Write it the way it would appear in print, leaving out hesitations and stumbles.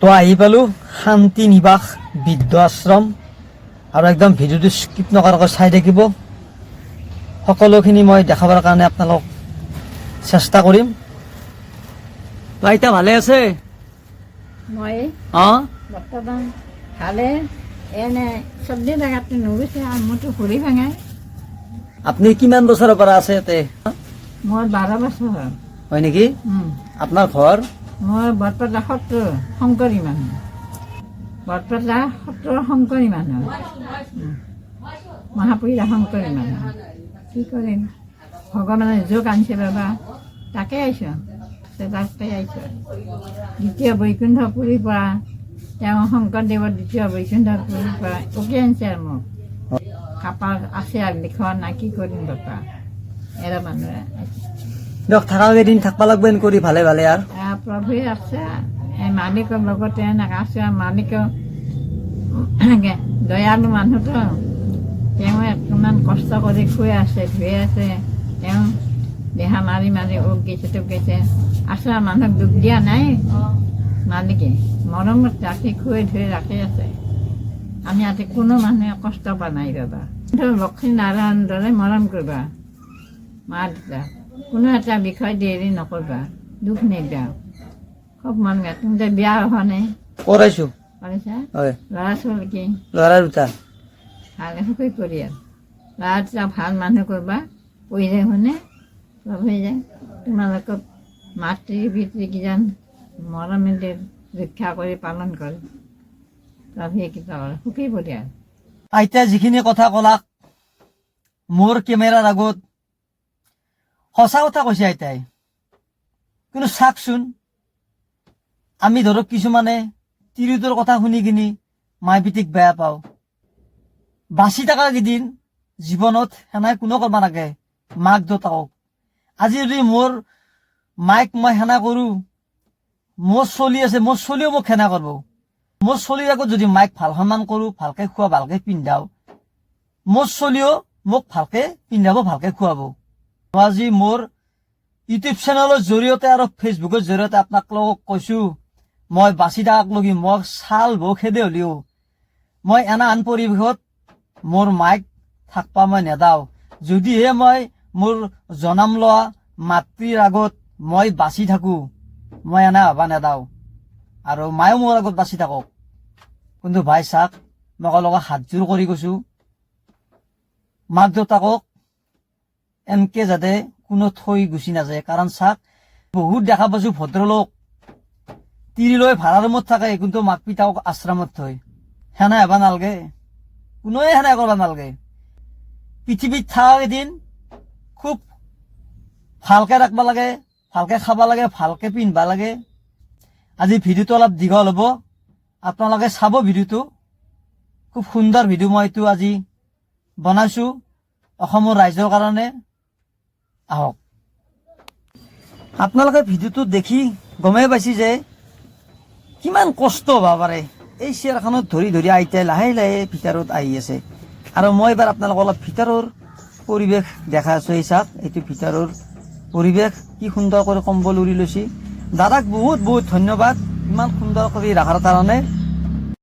তো আহি পালো শান্তি নিবাস বৃদ্ধ আশ্ৰম আৰু একদম ভিডিঅ'টো স্কিপ নকৰাকৈ চাই থাকিব। সকলোখিনি মই দেখাবৰ কাৰণে আপোনালোক চেষ্টা কৰিম। তো আইতা ভালে আছে? মই অঁ বৰ্তমান ভালে এনে চব্জি জেগাটো নুগুছে মোৰতো ভৰি ভাঙাই। আপুনি কিমান বছৰৰ পৰা আছে ইয়াতে? মোৰ 12 বছৰ হ'ল। হয় নেকি? আপোনাৰ ঘৰ? মই বৰপেটা সত্ৰ শংকৰী মানুহ, বৰপেটা সত্ৰৰ শংকৰী মানুহ, মহাপুৰুষা শংকৰী মানুহ। কি কৰিম, ভগৱানে যোগ আনিছে বাবা, তাকে আহিছোঁ, তাতে আহিছোঁ। দ্বিতীয় বৈকুণ্ঠপুৰীৰ পৰা তেওঁ শংকৰদেৱৰ দ্বিতীয় বৈকুণ্ঠপুৰীৰ পৰা উকি আনিছে আৰু মোক। কাপাল আছে আৰু লিখন নাই, কি কৰিম বাবা, এৰা মানুহে দিয়ক থকা কেইদিন থাকিব লাগব কৰি ভালে ভালে আৰু প্ৰভুৱে আছে। এই মালিকৰ লগতে এনেকৈ আছে। মালিকৰ দয়ালু মানুহতো, তেওঁ ইমান কষ্ট কৰি খুৱাই আছে, ধুই আছে। তেওঁ দেহা মাৰি মাৰি উক গৈছে তোক গৈছে আছে। মানুহক দুখ দিয়া নাই, মালিকে মৰমত ৰাখি খুৱাই ধুই ৰাখি আছে। আমি ইয়াতে কোনো মানুহে কষ্ট পোৱা নাই ৰবা। লক্ষ্মী নাৰায়ণ দৰে মৰম কৰিবা মা দেউতা, কোনো এটা বিষয় দেৰি নকৰিবা, দুখ নিদিয়া, খুব মন গা। তুমি বিয়া হোৱা নাই? কৰাইছো। কৰিছা? হয়। ল'ৰা ছোৱালী কি? ল'ৰা দুটা। ভালে সুখী পৰিয়াল। ল'ৰা দুটা ভাল মানুহ কৰিবা, পঢ়িলে শুনে চব হৈ যায়। তোমালোকক মাতৃ পিতৃকেইজন মৰমেৰে ৰক্ষা কৰি পালন কৰে, প্ৰভুৱে কিবা কৰে, সুখী পৰিয়াল। আইতা যিখিনি কথা ক'লাক মোৰ কেমেৰাৰ আগত, সঁচা কথা কৈছে আইতাই। কিন্তু চাওকচোন, আমি ধৰক কিছুমানে তিৰোতাৰ কথা শুনি কিনি মাই পিতিক বেয়া পাওঁ। বাচি থকা কেইদিন জীৱনত সেনাই কোনো কৰিব নালাগে মাক দেউতাকক। আজি যদি মোৰ মাইক মই সেনা কৰোঁ, মোৰ চলি আছে, মোৰ চলিও মোক সেনা কৰিব। মোৰ চলিৰ আগত যদি মাইক ভাল সন্মান কৰোঁ, ভালকে খোৱা, ভালকে পিন্ধাও, মোৰ চলিও মোক ভালকে পিন্ধাব, ভালকে খুৱাব। আজি মোৰ ইউটিউব চেনেলৰ জৰিয়তে আৰু ফেচবুকৰ জৰিয়তে আপোনালোকক কৈছো, মই বাচি থাকাক লগি মই ছাল বৌ খেদে হলেও মই এনা আন পৰিৱেশত মোৰ মাইক থাকবা মই নেদাও। যদিহে মই মোৰ জনাম লোৱা মাতৃৰ আগত মই বাচি থাকো, মই এনা হবা নেদাও। আৰু মায়েও মোৰ আগত বাচি থাকক। কিন্তু ভাই চাক, মই লগত হাতযোৰ কৰি কৈছো, মাক দেউতাকক এনকে যাতে কোনো থৈ গুচি নাযায়। কাৰণ চাক, বহুত দেখা পাইছো ভদ্ৰলোক তিৰিলৈ ভাড়া ৰুমত থাকে, কিন্তু মাক পিতাকক আশ্ৰমত থয়। সেনা হবা নালগে, কোনোৱে সেনা কৰবা নালগে। পৃথিৱীত থকা এদিন খুব ভালকে ৰাখবা লাগে, ভালকে খাবা লাগে, ভালকে পিন্ধবা লাগে। আজি ভিডিঅ'টো অলপ দীঘল হ'ব, আপোনালোকে চাব ভিডিঅ'টো। খুব সুন্দৰ ভিডিঅ' মই এইটো আজি বনাইছো অসমৰ ৰাইজৰ কাৰণে। আহক, আপোনালোকে ভিডিঅ'টো দেখি গমেই পাইছে যে কিমান কষ্ট হ'ব পাৰে। এই চেয়াৰখনত ধৰি ধৰি আইতাই লাহে লাহে ভিতৰত আহি আছে। আৰু মই এবাৰ আপোনালোকক অলপ ভিতৰৰ পৰিৱেশ দেখাই আছো। এই চাওক, এইটো ভিতৰৰ পৰিৱেশ কি সুন্দৰ কৰি কম্বল উৰি লৈছে। দাদাক বহুত বহুত ধন্যবাদ ইমান সুন্দৰ কৰি ৰখাৰ কাৰণে।